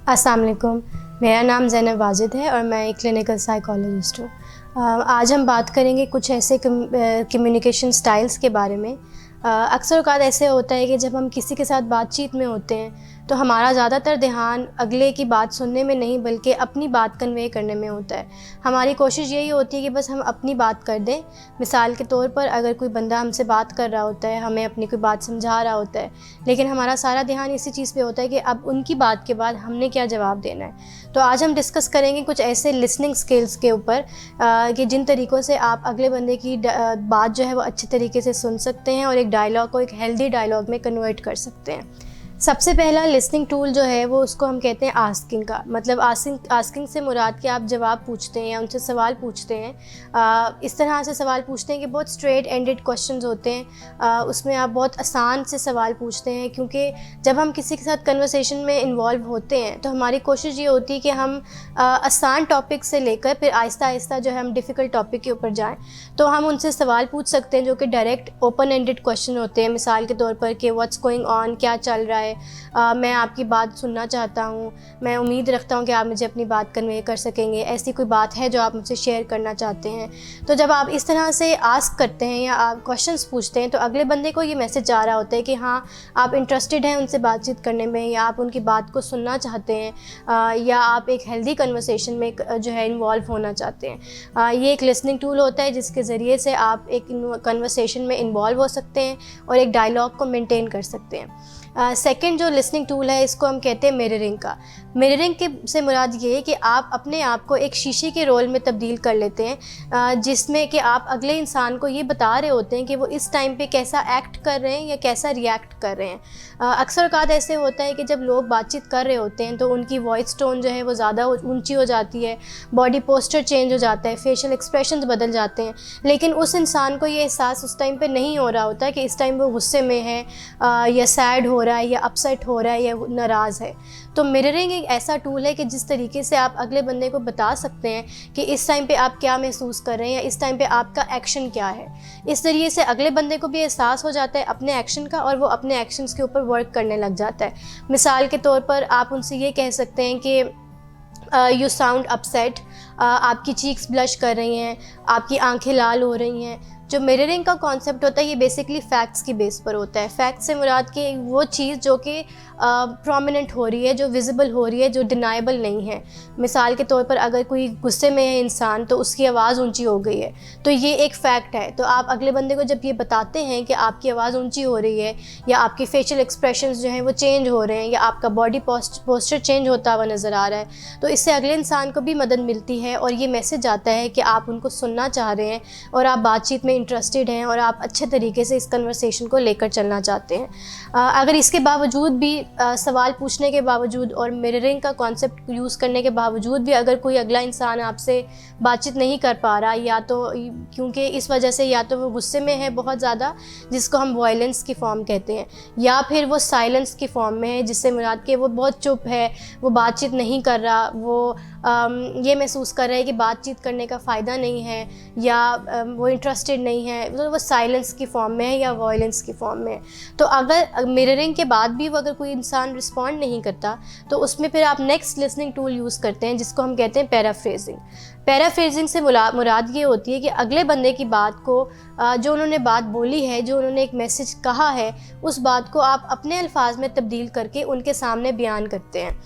अस्सलाम वालेकुम। मेरा नाम ज़ैनब वाजिद है और मैं एक क्लिनिकल साइकोलॉजिस्ट हूँ। आज हम बात करेंगे कुछ ऐसे कम्युनिकेशन स्टाइल्स के बारे में। अक्सर औक़ात ऐसे होता है कि जब हम किसी के साथ बातचीत में होते हैं तो हमारा ज़्यादातर ध्यान अगले की बात सुनने में नहीं बल्कि अपनी बात कन्वे करने में होता है। हमारी कोशिश यही होती है कि बस हम अपनी बात कर दें। मिसाल के तौर पर अगर कोई बंदा हमसे बात कर रहा होता है, हमें अपनी कोई बात समझा रहा होता है, लेकिन हमारा सारा ध्यान इसी चीज़ पे होता है कि अब उनकी बात के बाद हमने क्या जवाब देना है। तो आज हम डिस्कस करेंगे कुछ ऐसे लिसनिंग स्किल्स के ऊपर कि जिन तरीक़ों से आप अगले बंदे की बात जो है वो अच्छे तरीके से सुन सकते हैं और एक डायलॉग को एक हेल्दी डायलॉग में कन्वर्ट कर सकते हैं। सबसे पहला लिसनिंग टूल जो है वो उसको हम कहते हैं आस्किंग का। मतलब आस्किंग से मुराद कि आप जवाब पूछते हैं या उनसे सवाल पूछते हैं। इस तरह से सवाल पूछते हैं कि बहुत स्ट्रेट एंडेड क्वेश्चंस होते हैं। उसमें आप बहुत आसान से सवाल पूछते हैं, क्योंकि जब हम किसी के साथ कन्वर्सेशन में इन्वॉल्व होते हैं तो हमारी कोशिश ये होती है कि हम आसान टॉपिक से लेकर फिर आहिस्ता आहिस्ता जो है हम डिफ़िकल्ट टॉपिक के ऊपर जाएँ। तो हम उनसे सवाल पूछ सकते हैं जो कि डायरेक्ट ओपन एंडेड क्वेश्चन होते हैं। मिसाल के तौर पर कि व्हाट्स गोइंग ऑन, क्या चल रहा है, मैं आपकी बात सुनना चाहता हूँ, मैं उम्मीद रखता हूँ कि आप मुझे अपनी बात कन्वे कर सकेंगे, ऐसी कोई बात है जो आप मुझसे शेयर करना चाहते हैं। तो जब आप इस तरह से आस्क करते हैं या आप क्वेश्चंस पूछते हैं तो अगले बंदे को ये मैसेज जा रहा होता है कि हाँ, आप इंटरेस्टेड हैं उनसे बातचीत करने में, या आप उनकी बात को सुनना चाहते हैं, या आप एक हेल्दी कन्वर्सेशन में जो है इन्वॉल्व होना चाहते हैं। ये एक लिसनिंग टूल होता है जिसके ज़रिए से आप एक कन्वर्सेशन में इन्वॉल्व हो सकते हैं और एक डायलॉग को मेंटेन कर सकते हैं। सेकंड जो लिसनिंग टूल है इसको हम कहते हैं मिररिंग का। मिररिंग के से मुराद ये है कि आप अपने आप को एक शीशे के रोल में तब्दील कर लेते हैं, जिसमें कि आप अगले इंसान को ये बता रहे होते हैं कि वो इस टाइम पे कैसा एक्ट कर रहे हैं या कैसा रिएक्ट कर रहे हैं। अक्सर औक़ात ऐसे होता है कि जब लोग बातचीत कर रहे होते हैं तो उनकी वॉइस टोन जो है वो ज़्यादा ऊंची हो जाती है, बॉडी पोस्चर चेंज हो जाता है, फेशियल एक्सप्रेशंस बदल जाते हैं, लेकिन उस इंसान को ये एहसास उस टाइम पे नहीं हो रहा होता कि इस टाइम वो गुस्से में है, या सैड हो रहा है, या अपसेट हो रहा है, या नाराज़ है। तो मिररिंग एक ऐसा टूल है कि जिस तरीके से आप अगले बंदे को बता सकते हैं कि इस टाइम पे आप क्या महसूस कर रहे हैं या इस टाइम पे आपका एक्शन क्या है। इस तरीके से अगले बंदे को भी एहसास हो जाता है अपने एक्शन का और वो अपने एक्शंस के ऊपर वर्क करने लग जाता है। मिसाल के तौर पर आप उनसे ये कह सकते हैं कि यू साउंड अपसेट, आपकी चीक्स ब्लश कर रही हैं, आपकी आंखें लाल हो रही हैं। जो मिररिंग का कॉन्सेप्ट होता है ये बेसिकली फ़ैक्ट्स की बेस पर होता है। फ़ैक्ट्स से मुराद कि वो चीज़ जो कि प्रोमिनेंट हो रही है, जो विजिबल हो रही है, जो डिनाइबल नहीं है। मिसाल के तौर पर अगर कोई गुस्से में है इंसान तो उसकी आवाज़ ऊंची हो गई है, तो ये एक फ़ैक्ट है। तो आप अगले बंदे को जब ये बताते हैं कि आपकी आवाज़ ऊंची हो रही है, या आपके फेशियल एक्सप्रेशंस जो हैं वो चेंज हो रहे हैं, या आपका बॉडी पोस्चर चेंज होता हुआ नज़र आ रहा है, तो इससे अगले इंसान को भी मदद मिलती है और ये मैसेज आता है कि आप उनको सुनना चाह रहे हैं और आप बातचीत में इंटरेस्टेड हैं और आप अच्छे तरीके से इस कन्वर्सेशन को लेकर चलना चाहते हैं। अगर इसके बावजूद भी सवाल पूछने के बावजूद और मिररिंग का कॉन्सेप्ट यूज़ करने के बावजूद भी अगर कोई अगला इंसान आपसे बातचीत नहीं कर पा रहा, या तो क्योंकि इस वजह से या तो वो गुस्से में है बहुत ज़्यादा, जिसको हम वायलेंस की फॉर्म कहते हैं, या फिर वो साइलेंस की फॉर्म में है, जिससे मुराद कि वो बहुत चुप है, वो बातचीत नहीं कर रहा, वो ये महसूस कर रहा है कि बातचीत करने का फ़ायदा नहीं है, या वो इंटरेस्टेड नहीं है, मतलब वो साइलेंस की फॉर्म में है या वायलेंस की फॉर्म में है। तो अगर मिररिंग के बाद भी वो अगर कोई इंसान रिस्पॉन्ड नहीं करता तो उसमें फिर आप नेक्स्ट लिसनिंग टूल यूज़ करते हैं जिसको हम कहते हैं पैराफ्रेजिंग। पैराफ्रेजिंग से मुराद ये होती है कि अगले बंदे की बात को, जो उन्होंने बात बोली है, जो उन्होंने एक मैसेज कहा है, उस बात को आप अपने अल्फाज में तब्दील करके उनके सामने बयान करते हैं।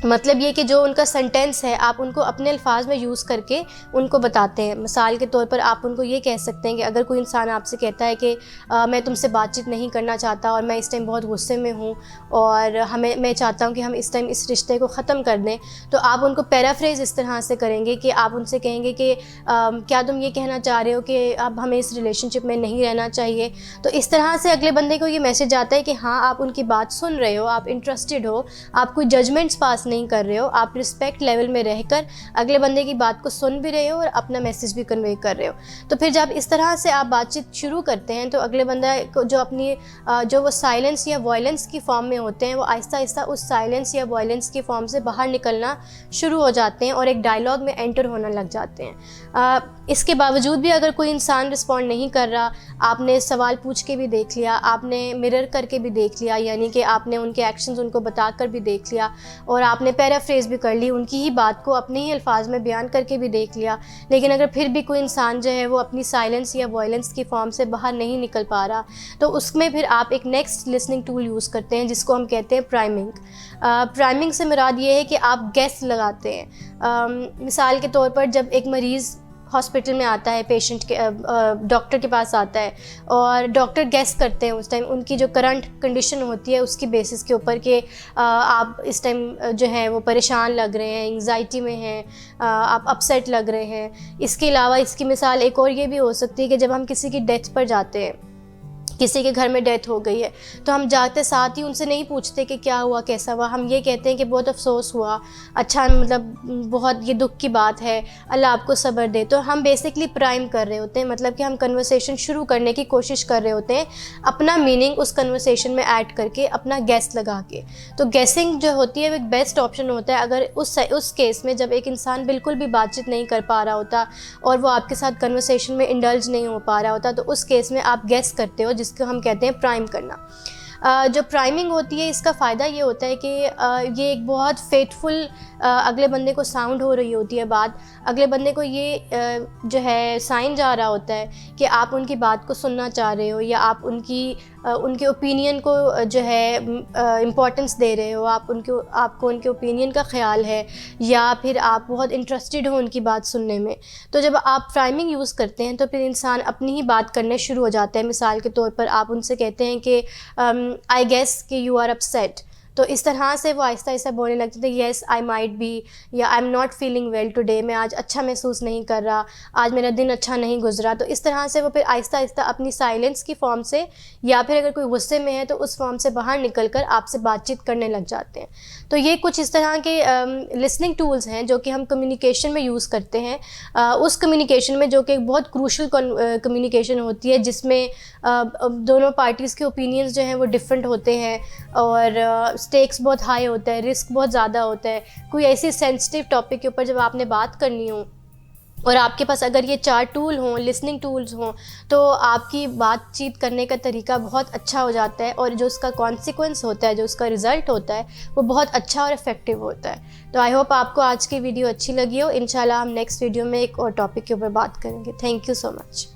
मतलब ये कि जो उनका सेंटेंस है आप उनको अपने अल्फाज में यूज़ करके उनको बताते हैं। मिसाल के तौर पर आप उनको ये कह सकते हैं कि अगर कोई इंसान आपसे कहता है कि मैं तुमसे बातचीत नहीं करना चाहता और मैं इस टाइम बहुत गुस्से में हूँ और मैं चाहता हूँ कि हम इस टाइम इस रिश्ते को ख़त्म कर दें, तो आप उनको पैराफ्रेज इस तरह से करेंगे कि आप उनसे कहेंगे कि क्या तुम ये कहना चाह रहे हो कि अब हमें इस रिलेशनशिप में नहीं रहना चाहिए। तो इस तरह से अगले बंदे को ये मैसेज आता है कि हाँ, आप उनकी बात सुन रहे हो, आप इंटरेस्टेड हो, आप कोई जजमेंट्स पास नहीं कर रहे हो, आप रिस्पेक्ट लेवल में रहकर अगले बंदे की बात को सुन भी रहे हो और अपना मैसेज भी कन्वे कर रहे हो। तो फिर जब इस तरह से आप बातचीत शुरू करते हैं तो अगले बंदा को जो वो साइलेंस या वॉयलेंस की फॉर्म में होते हैं, वो आहिस्ता आहिस्ता उस साइलेंस या वॉयलेंस की फॉर्म से बाहर निकलना शुरू हो जाते हैं और एक डायलॉग में एंटर होने लग जाते हैं। इसके बावजूद भी अगर कोई इंसान रिस्पॉन्ड नहीं कर रहा, आपने सवाल पूछ के भी देख लिया, आपने मिरर करके भी देख लिया, यानी कि आपने उनके एक्शंस उनको बताकर भी देख लिया और आपने आपने पैराफ्रेज भी कर ली, उनकी ही बात को अपने ही अल्फाज में बयान करके भी देख लिया, लेकिन अगर फिर भी कोई इंसान जो है वो अपनी साइलेंस या वॉयलेंस की फॉर्म से बाहर नहीं निकल पा रहा, तो उसमें फिर आप एक नेक्स्ट लिसनिंग टूल यूज़ करते हैं जिसको हम कहते हैं प्राइमिंग। प्राइमिंग से मुराद ये है कि आप गेस लगाते हैं। मिसाल के तौर पर जब एक मरीज़ हॉस्पिटल में आता है, पेशेंट के डॉक्टर के पास आता है और डॉक्टर गेस करते हैं उस टाइम उनकी जो करंट कंडीशन होती है उसकी बेसिस के ऊपर कि आप इस टाइम जो है वो परेशान लग रहे हैं, एंग्जाइटी में हैं, आप अपसेट लग रहे हैं। इसके अलावा इसकी मिसाल एक और ये भी हो सकती है कि जब हम किसी की डेथ पर जाते हैं, किसी के घर में डेथ हो गई है, तो हम जाते साथ ही उनसे नहीं पूछते कि क्या हुआ, कैसा हुआ। हम ये कहते हैं कि बहुत अफसोस हुआ, अच्छा, मतलब बहुत ये दुख की बात है, अल्लाह आपको सब्र दे। तो हम बेसिकली प्राइम कर रहे होते हैं, मतलब कि हम कन्वर्सेशन शुरू करने की कोशिश कर रहे होते हैं, अपना मीनिंग उस कन्वर्सेशन में ऐड करके, अपना गेस लगा के। तो गेसिंग जो होती है वो एक बेस्ट ऑप्शन होता है अगर उस केस में जब एक इंसान बिल्कुल भी बातचीत नहीं कर पा रहा होता और वो आपके साथ कन्वर्सेशन में इंडल्ज नहीं हो पा रहा होता, तो उस केस में आप गेस करते हो, जिसको हम कहते हैं प्राइम करना। जो प्राइमिंग होती है इसका फ़ायदा ये होता है कि ये एक बहुत फेथफुल अगले बंदे को साउंड हो रही होती है बात, अगले बंदे को ये जो है साइन जा रहा होता है कि आप उनकी बात को सुनना चाह रहे हो या आप उनके ओपिनियन को जो है इम्पोर्टेंस दे रहे हो, आपको उनके ओपिनियन का ख्याल है या फिर आप बहुत इंटरेस्टेड हो उनकी बात सुनने में। तो जब आप प्राइमिंग यूज़ करते हैं तो फिर इंसान अपनी ही बात करने शुरू हो जाता है। मिसाल के तौर पर आप उनसे कहते हैं कि आई गेस कि यू आर अपसेट, तो इस तरह से वो आहिस्ता आहिस्ता बोलने लगते थे, येस आई माइट बी, या I am not feeling well today, मैं आज अच्छा महसूस नहीं कर रहा, आज मेरा दिन अच्छा नहीं गुजरा। तो इस तरह से वो फिर आहिस्ता आहिस्ता अपनी साइलेंस की फॉर्म से या फिर अगर कोई गुस्से में है तो उस फॉर्म से बाहर निकल कर आपसे बातचीत करने लग जाते हैं। तो ये कुछ इस तरह के लिसनिंग टूल्स हैं जो कि हम कम्युनिकेशन में यूज़ करते हैं। उस कम्युनिकेशन में जो कि एक बहुत क्रूशल कम्युनिकेशन होती है जिसमें दोनों पार्टीज़ के ओपिनियंस जो हैं वो डिफरेंट होते हैं और स्टेक्स बहुत हाई होता है, रिस्क बहुत ज़्यादा होता है। कोई ऐसी सेंसिटिव टॉपिक के ऊपर जब आपने बात करनी हो और आपके पास अगर ये 4 टूल हों, लिसनिंग टूल्स हों, तो आपकी बातचीत करने का तरीका बहुत अच्छा हो जाता है और जो उसका कॉन्सिक्वेंस होता है, जो उसका रिज़ल्ट होता है, वो बहुत अच्छा और इफ़ेक्टिव होता है। तो आई होप आपको आज की वीडियो अच्छी लगी हो। इंशाल्लाह हम नेक्स्ट वीडियो में एक और टॉपिक के ऊपर बात करेंगे। Thank you so much.